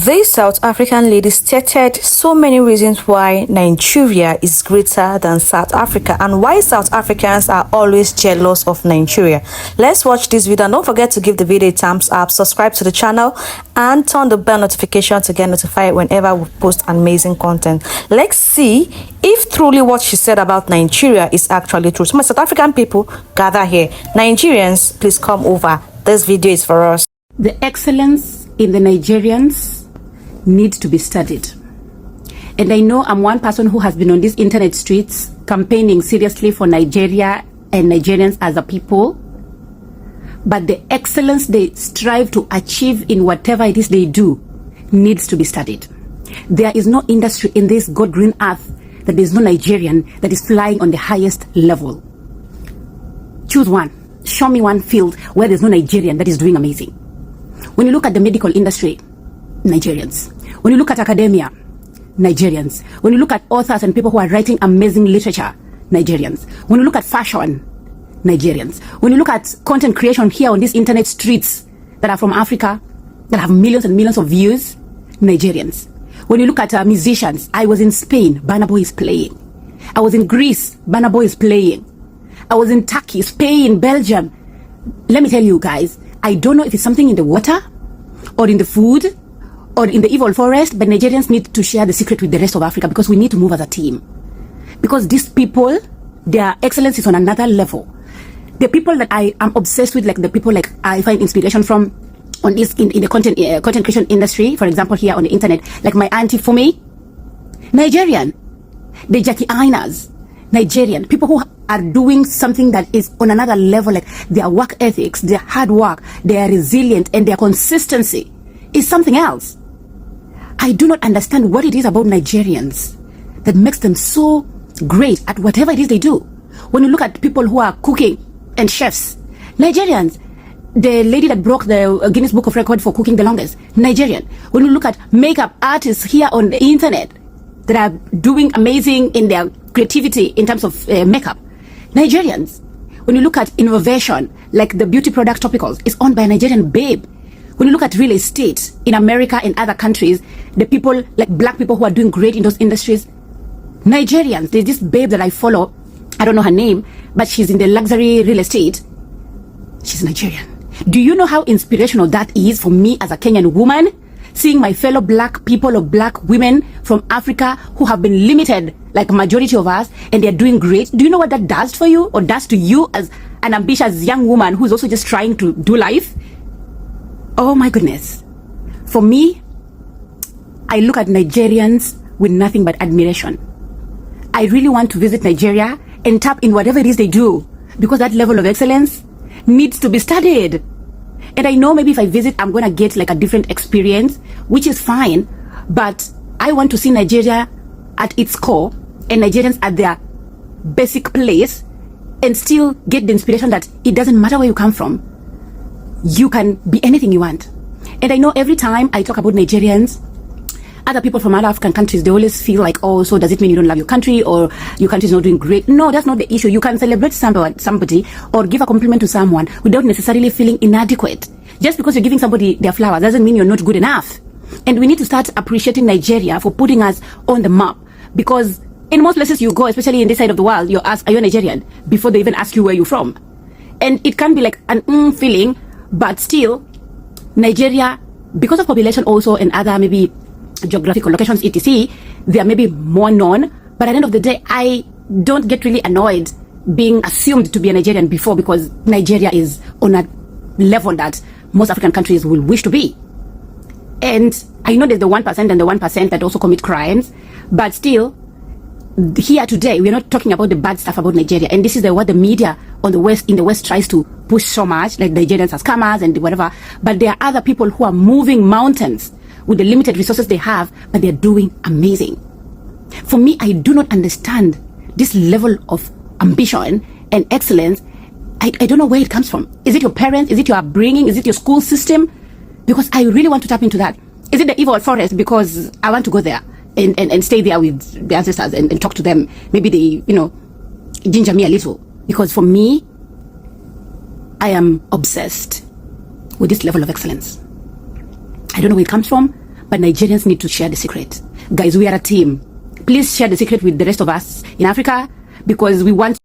This South African lady stated so many reasons why Nigeria is greater than South Africa and why South Africans are always jealous of Nigeria. Let's watch this video and don't forget to give the video a thumbs up, subscribe to the channel and turn the bell notification to get notified whenever we post amazing content. Let's see if truly what she said about Nigeria is actually true. So my South African people, gather here. Nigerians, please come over. This video is for us. The excellence in the Nigerians needs to be studied. And I know I'm one person who has been on these internet streets campaigning seriously for Nigeria and Nigerians as a people. But the excellence they strive to achieve in whatever it is they do needs to be studied. There is no industry in this God green earth that there is no Nigerian that is flying on the highest level. Choose one. Show me one field where there's no Nigerian that is doing amazing. When you look at the medical industry, Nigerians. When you look at academia, Nigerians. When you look at authors and people who are writing amazing literature, Nigerians. When you look at fashion, Nigerians. When you look at content creation here on these internet streets that are from Africa, that have millions and millions of views, Nigerians. When you look at musicians, I was in Spain, Burna Boy is playing. I was in Greece, Burna Boy is playing. I was in Turkey, Spain, Belgium. Let me tell you guys, I don't know if it's something in the water or in the food or in the evil forest, but Nigerians need to share the secret with the rest of Africa because we need to move as a team. Because these people, their excellence is on another level. The people that I am obsessed with, like the people like I find inspiration from on this in the content creation industry, for example, here on the internet, like my auntie Fumi, Nigerian. The Jackie Ainas, Nigerian. People who are doing something that is on another level, like their work ethics, their hard work, they are resilient, and their consistency is something else. I do not understand what it is about Nigerians that makes them so great at whatever it is they do. When you look at people who are cooking and chefs, Nigerians. The lady that broke the Guinness Book of Record for cooking the longest, Nigerian. When you look at makeup artists here on the internet that are doing amazing in their creativity in terms of makeup, Nigerians. When you look at innovation, like the beauty product topicals, it's owned by a Nigerian babe. When you look at real estate in America and other countries, the people, like black people who are doing great in those industries, Nigerians. There's this babe that I follow, I don't know her name, but she's in the luxury real estate. She's Nigerian. Do you know how inspirational that is for me as a Kenyan woman? Seeing my fellow black people or black women from Africa who have been limited, like a majority of us, and they're doing great. Do you know what that does for you or does to you as an ambitious young woman who's also just trying to do life? Oh my goodness. For me, I look at Nigerians with nothing but admiration. I really want to visit Nigeria and tap in whatever it is they do, because that level of excellence needs to be studied. And I know maybe if I visit, I'm going to get like a different experience, which is fine. But I want to see Nigeria at its core and Nigerians at their basic place and still get the inspiration that it doesn't matter where you come from. You can be anything you want. And I know every time I talk about Nigerians, other people from other African countries, they always feel like, oh, so does it mean you don't love your country or your country is not doing great? No, that's not the issue. You can celebrate somebody or give a compliment to someone without necessarily feeling inadequate. Just because you're giving somebody their flowers doesn't mean you're not good enough. And we need to start appreciating Nigeria for putting us on the map. Because in most places you go, especially in this side of the world, you're asked, are you a Nigerian? Before they even ask you where you're from. And it can be like an feeling, but still, Nigeria, because of population also and other maybe geographical locations, etc., they are maybe more known. But at the end of the day, I don't get really annoyed being assumed to be a Nigerian before, because Nigeria is on a level that most African countries will wish to be. And I know there's the 1% and the 1% that also commit crimes, but still, here today, we're not talking about the bad stuff about Nigeria. And this is what the media on the West, in the West, tries to push so much, like Nigerians as scammers and whatever. But there are other people who are moving mountains with the limited resources they have, but they're doing amazing. For me, I do not understand this level of ambition and excellence. I don't know where it comes from. Is it your parents? Is it your upbringing? Is it your school system? Because I really want to tap into that. Is it the evil forest? Because I want to go there and stay there with the ancestors and talk to them. Maybe they, ginger me a little. Because for me, I am obsessed with this level of excellence. I don't know where it comes from, but Nigerians need to share the secret. Guys, we are a team. Please share the secret with the rest of us in Africa, because we want